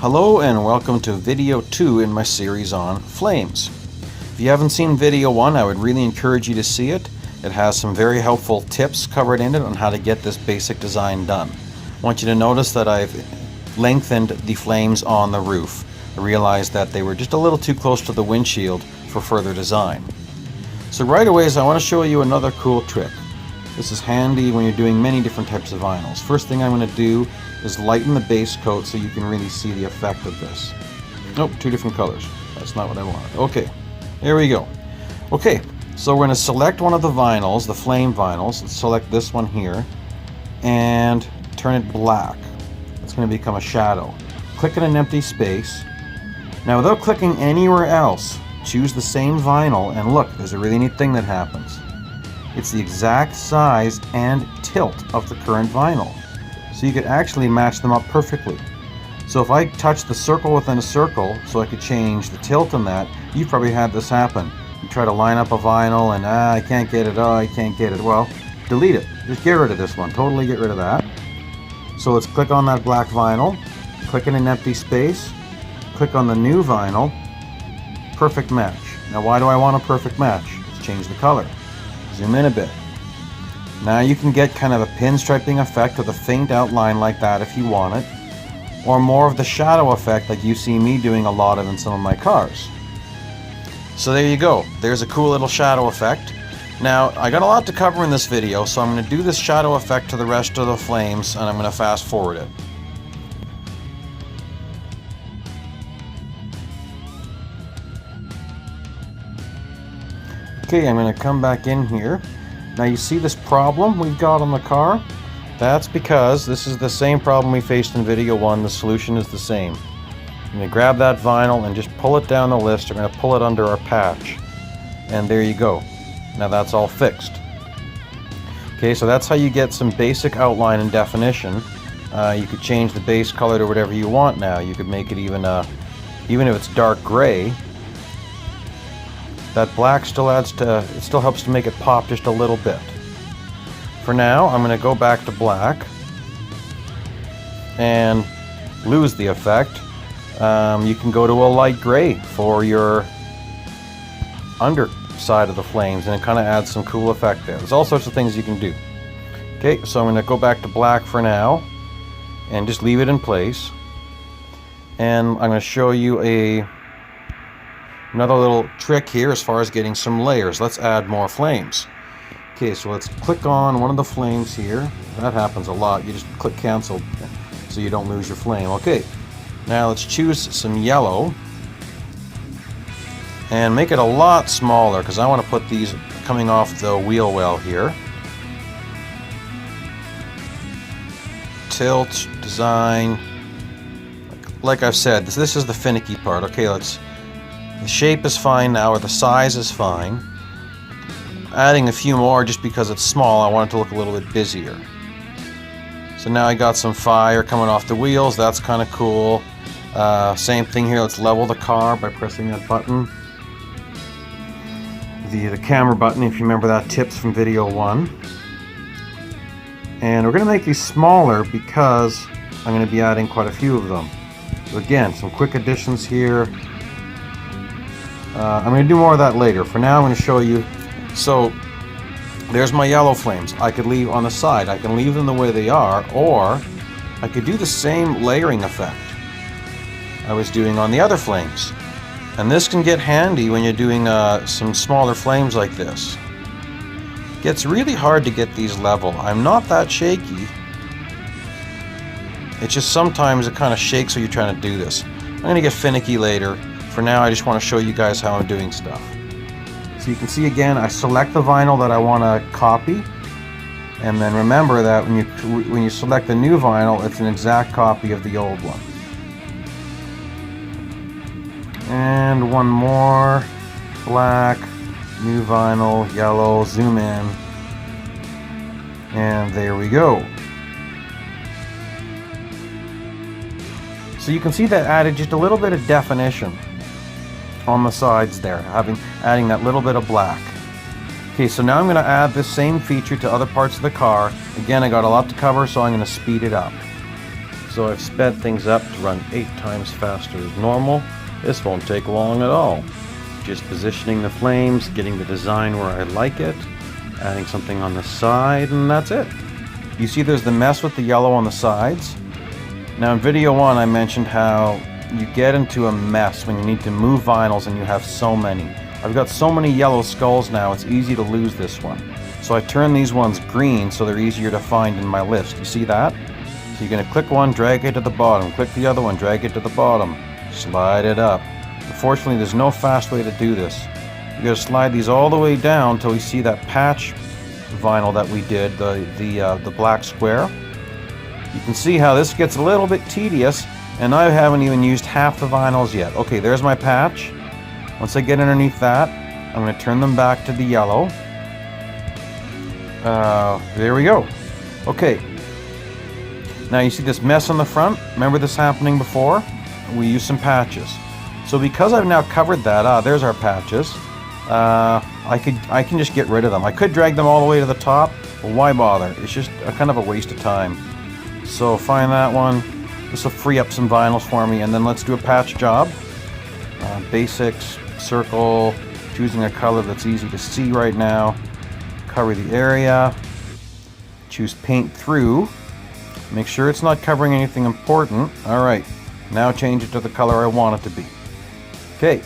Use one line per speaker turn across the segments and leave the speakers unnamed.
Hello and welcome to video 2 in my series on flames. If you haven't seen video 1, I would really encourage you to see it. It has some very helpful tips covered in it on how to get this basic design done. I want you to notice that I've lengthened the flames on the roof. I realized that they were just a little too close to the windshield for further design. So right away I want to show you another cool trick. This is handy when you're doing many different types of vinyls. First thing I'm going to do is lighten the base coat so you can really see the effect of this. Nope, two different colors. That's not what I wanted. Okay, there we go. Okay, so we're going to select one of the vinyls, the flame vinyls. Let's select this one here and turn it black. It's going to become a shadow. Click in an empty space. Now without clicking anywhere else, choose the same vinyl and look, there's a really neat thing that happens. It's the exact size and tilt of the current vinyl. So you could actually match them up perfectly. So if I touch the circle within a circle, so I could change the tilt on that, you've probably had this happen. You try to line up a vinyl and I can't get it, I can't get it. Well, delete it. Just get rid of this one. Totally get rid of that. So let's click on that black vinyl, click in an empty space, click on the new vinyl, perfect match. Now why do I want a perfect match? Let's change the color. Zoom in a bit. Now you can get kind of a pinstriping effect with a faint outline like that if you want it, or more of the shadow effect like you see me doing a lot of in some of my cars. So there you go. There's a cool little shadow effect. Now I got a lot to cover in this video, so I'm going to do this shadow effect to the rest of the flames and I'm going to fast forward it. Okay, I'm going to come back in here. Now you see this problem we've got on the car? That's because this is the same problem we faced in video 1. The solution is the same. I'm going to grab that vinyl and just pull it down the list. We're going to pull it under our patch. And there you go. Now that's all fixed. Okay, so that's how you get some basic outline and definition. You could change the base color to whatever you want now. You could make it even if it's dark gray. That black still helps to make it pop just a little bit. For now, I'm going to go back to black and lose the effect. You can go to a light gray for your underside of the flames and it kind of adds some cool effect there. There's all sorts of things you can do. Okay, so I'm going to go back to black for now and just leave it in place. And I'm going to show you another little trick here as far as getting some layers. Let's add more flames. Okay, so let's click on one of the flames here. That happens a lot. You just click cancel so you don't lose your flame. Okay, now let's choose some yellow and make it a lot smaller because I want to put these coming off the wheel well here. Tilt, design. Like I've said, this is the finicky part. Okay, the shape is fine now, or the size is fine. Adding a few more just because it's small, I want it to look a little bit busier. So now I got some fire coming off the wheels, that's kind of cool. Same thing here, let's level the car by pressing that button. The camera button, if you remember that tips from video 1. And we're going to make these smaller because I'm going to be adding quite a few of them. So again, some quick additions here. I'm going to do more of that later. For now I'm going to show you. So there's my yellow flames. I could leave on the side. I can leave them the way they are, or I could do the same layering effect I was doing on the other flames. And this can get handy when you're doing some smaller flames like this. It gets really hard to get these level. I'm not that shaky. It's just sometimes it kind of shakes when you're trying to do this. I'm going to get finicky later. For now, I just want to show you guys how I'm doing stuff. So you can see again, I select the vinyl that I want to copy, and then remember that when you select the new vinyl, it's an exact copy of the old one. And one more, black, new vinyl, yellow, zoom in, and there we go. So you can see that added just a little bit of definition on the sides there, adding that little bit of black. Okay, so now I'm going to add this same feature to other parts of the car. Again, I got a lot to cover, so I'm going to speed it up. So I've sped things up to run 8 times faster as normal. This won't take long at all. Just positioning the flames, getting the design where I like it, adding something on the side, and that's it. You see there's the mess with the yellow on the sides. Now in video 1 I mentioned how you get into a mess when you need to move vinyls and you have so many. I've got so many yellow skulls now, it's easy to lose this one. So I turn these ones green so they're easier to find in my list. You see that? So you're going to click one, drag it to the bottom, click the other one, drag it to the bottom, slide it up. Unfortunately, there's no fast way to do this. You got to slide these all the way down until we see that patch vinyl that we did, the black square. You can see how this gets a little bit tedious, and I haven't even used half the vinyls yet. Okay, there's my patch. Once I get underneath that, I'm going to turn them back to the yellow. There we go. Okay. Now you see this mess on the front? Remember this happening before? We used some patches. So because I've now covered that, there's our patches. I can just get rid of them. I could drag them all the way to the top, but why bother? It's just kind of a waste of time. So find that one. This will free up some vinyls for me, and then let's do a patch job. Basics, circle, choosing a color that's easy to see right now. Cover the area. Choose paint through. Make sure it's not covering anything important. Alright, now change it to the color I want it to be. Okay,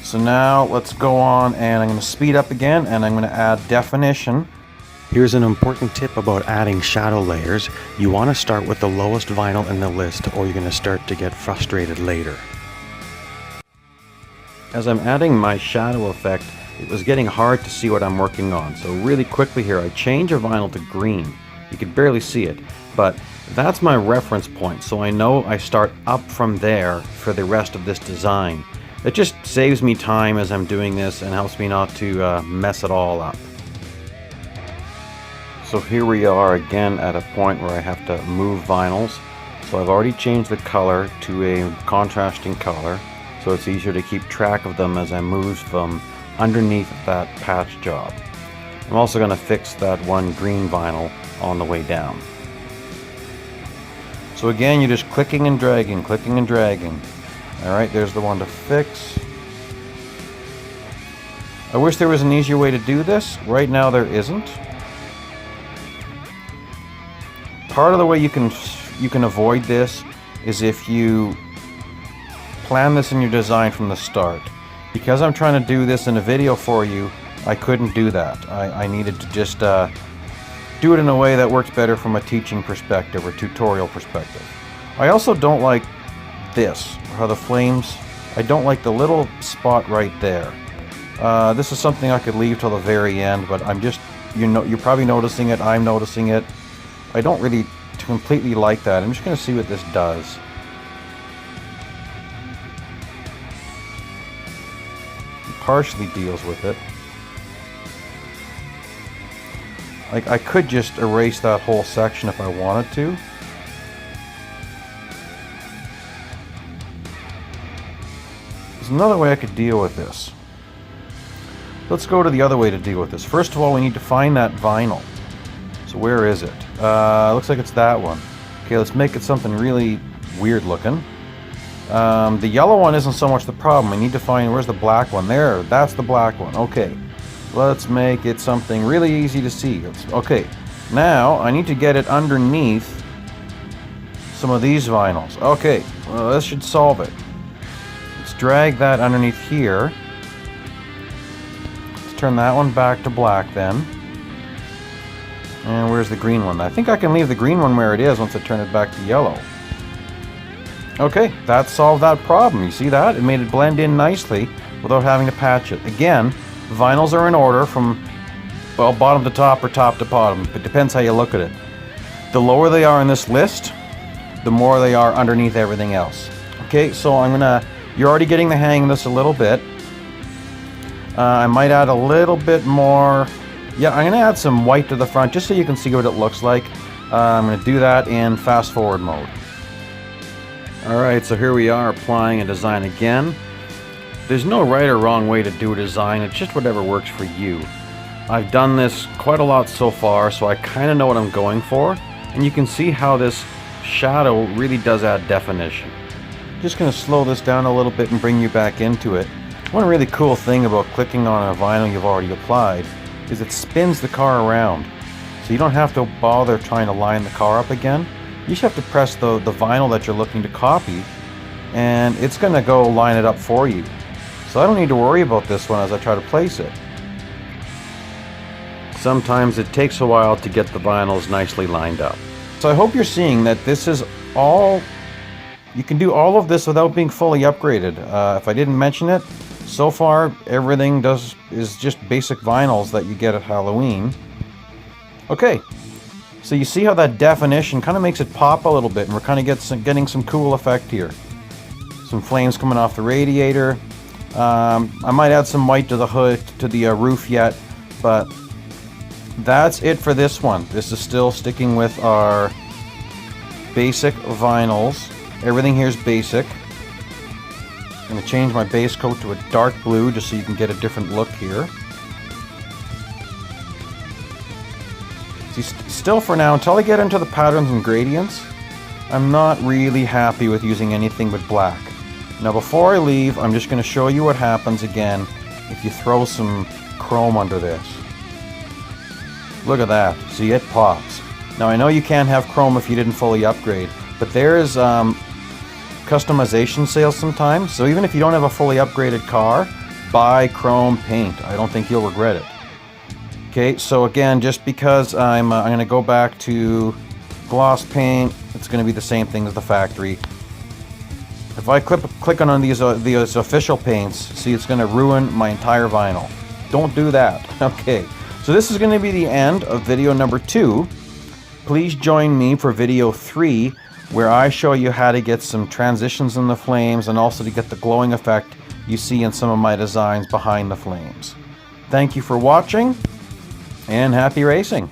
so now let's go on and I'm going to speed up again and I'm going to add definition. Here's an important tip about adding shadow layers. You want to start with the lowest vinyl in the list or you're going to start to get frustrated later. As I'm adding my shadow effect, it was getting hard to see what I'm working on. So really quickly here, I change a vinyl to green. You can barely see it, but that's my reference point, so I know I start up from there for the rest of this design. It just saves me time as I'm doing this and helps me not to mess it all up. So here we are again at a point where I have to move vinyls. So I've already changed the color to a contrasting color, so it's easier to keep track of them as I move from underneath that patch job. I'm also going to fix that one green vinyl on the way down. So again, you're just clicking and dragging, clicking and dragging. Alright, there's the one to fix. I wish there was an easier way to do this. Right now there isn't. Part of the way you can avoid this is if you plan this in your design from the start. Because I'm trying to do this in a video for you, I couldn't do that. I needed to just do it in a way that works better from a teaching perspective or tutorial perspective. I also don't like this, how the flames, I don't like the little spot right there. This is something I could leave till the very end, but I'm just, you're probably noticing it, I'm noticing it. I don't really completely like that. I'm just going to see what this does. It partially deals with it. Like, I could just erase that whole section if I wanted to. There's another way I could deal with this. Let's go to the other way to deal with this. First of all, we need to find that vinyl. So where is it? Looks like it's that one. Okay, let's make it something really weird looking. The yellow one isn't so much the problem. I need to find, where's the black one? There, that's the black one. Okay. Let's make it something really easy to see. Okay, now I need to get it underneath some of these vinyls. Okay, well, this should solve it. Let's drag that underneath here. Let's turn that one back to black then. And where's the green one? I think I can leave the green one where it is once I turn it back to yellow. Okay, that solved that problem. You see that? It made it blend in nicely without having to patch it. Again, vinyls are in order from, well, bottom to top or top to bottom. It depends how you look at it. The lower they are in this list, the more they are underneath everything else. Okay, so you're already getting the hang of this a little bit. I might add a little bit more. Yeah, I'm going to add some white to the front just so you can see what it looks like. I'm going to do that in fast forward mode. Alright, so here we are applying a design again. There's no right or wrong way to do a design, it's just whatever works for you. I've done this quite a lot so far, so I kind of know what I'm going for, and you can see how this shadow really does add definition. Just going to slow this down a little bit and bring you back into it. One really cool thing about clicking on a vinyl you've already applied is it spins the car around. So you don't have to bother trying to line the car up again. You just have to press the vinyl that you're looking to copy, and it's going to go line it up for you. So I don't need to worry about this one as I try to place it. Sometimes it takes a while to get the vinyls nicely lined up. So I hope you're seeing that this is all, you can do all of this without being fully upgraded. If I didn't mention it, so far everything is just basic vinyls that you get at Halloween. Okay, so you see how that definition kind of makes it pop a little bit, and we're kind of getting some cool effect here. Some flames coming off the radiator. I might add some white to the hood, to the roof yet, but that's it for this one. This is still sticking with our basic vinyls. Everything here is basic. I'm going to change my base coat to a dark blue just so you can get a different look here. See, still for now, until I get into the patterns and gradients, I'm not really happy with using anything but black. Now before I leave, I'm just going to show you what happens again if you throw some chrome under this. Look at that. See, it pops. Now I know you can't have chrome if you didn't fully upgrade, but there is customization sales sometimes, so even if you don't have a fully upgraded car, buy chrome paint. I don't think you'll regret it. Okay, so again, just because I'm going to go back to gloss paint, it's going to be the same thing as the factory. If I click on these official paints, see, it's going to ruin my entire vinyl. Don't do that. Okay, so this is going to be the end of video number 2. Please join me for video 3, where I show you how to get some transitions in the flames and also to get the glowing effect you see in some of my designs behind the flames. Thank you for watching, and happy racing!